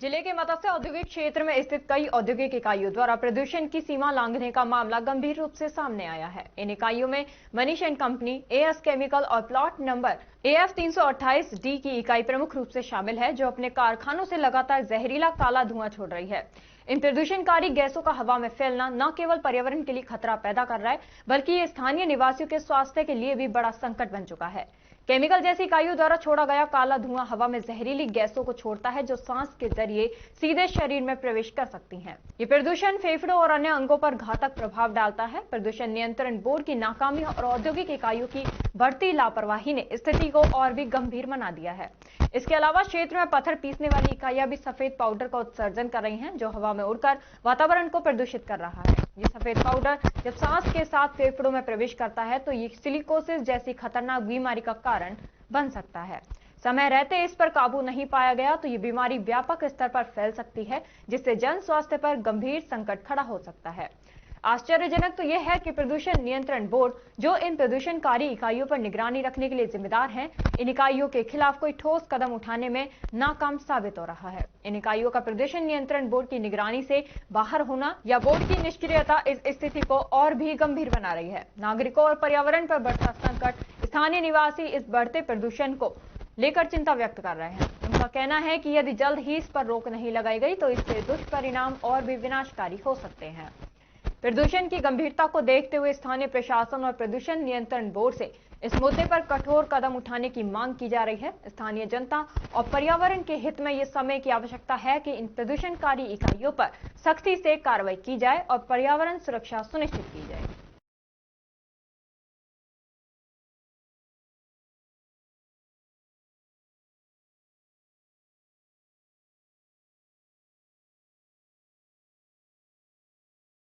जिले के मत्स्य औद्योगिक क्षेत्र में स्थित कई औद्योगिक इकाइयों द्वारा प्रदूषण की सीमा लांघने का मामला गंभीर रूप से सामने आया है। इन इकाइयों में Manish and company, as chemical और प्लॉट नंबर AF 328D की इकाई प्रमुख रूप से शामिल है, जो अपने कारखानों से लगातार जहरीला काला धुआं छोड़ रही है। इन प्रदूषणकारी गैसों का हवा में फैलना न केवल पर्यावरण के लिए खतरा पैदा कर रहा है, बल्कि ये स्थानीय निवासियों के स्वास्थ्य के लिए भी बड़ा संकट बन चुका है। केमिकल जैसी इकाइयों द्वारा छोड़ा गया काला धुआं हवा में जहरीली गैसों को छोड़ता है, जो सांस के जरिए सीधे शरीर में प्रवेश कर सकती हैं। ये प्रदूषण फेफड़ों और अन्य अंगों पर घातक प्रभाव डालता है। प्रदूषण नियंत्रण बोर्ड की नाकामी और औद्योगिक इकाइयों की बढ़ती लापरवाही ने स्थिति को और भी गंभीर बना दिया है। इसके अलावा क्षेत्र में पत्थर पीसने वाली इकाइयां भी सफेद पाउडर का उत्सर्जन कर रही हैं, जो हवा में उड़कर वातावरण को प्रदूषित कर रहा है। ये सफेद पाउडर जब सांस के साथ फेफड़ों में प्रवेश करता है तो ये सिलिकोसिस जैसी खतरनाक बीमारी का कारण बन सकता है। समय रहते इस पर काबू नहीं पाया गया तो ये बीमारी व्यापक स्तर पर फैल सकती है, जिससे जन स्वास्थ्य पर गंभीर संकट खड़ा हो सकता है। आश्चर्यजनक तो यह है कि प्रदूषण नियंत्रण बोर्ड, जो इन प्रदूषणकारी इकाइयों पर निगरानी रखने के लिए जिम्मेदार है, इन इकाइयों के खिलाफ कोई ठोस कदम उठाने में नाकाम साबित हो रहा है। इन इकाइयों का प्रदूषण नियंत्रण बोर्ड की निगरानी से बाहर होना या बोर्ड की निष्क्रियता इस स्थिति को और भी गंभीर बना रही है। नागरिकों और पर्यावरण पर बढ़ता संकट, स्थानीय निवासी इस बढ़ते प्रदूषण को लेकर चिंता व्यक्त कर रहे हैं। उनका कहना है कि यदि जल्द ही इस पर रोक नहीं लगाई गई तो इससे दुष्परिणाम और भी विनाशकारी हो सकते हैं। प्रदूषण की गंभीरता को देखते हुए स्थानीय प्रशासन और प्रदूषण नियंत्रण बोर्ड से इस मुद्दे पर कठोर कदम उठाने की मांग की जा रही है। स्थानीय जनता और पर्यावरण के हित में यह समय की आवश्यकता है कि इन प्रदूषणकारी इकाइयों पर सख्ती से कार्रवाई की जाए और पर्यावरण सुरक्षा सुनिश्चित की जाए।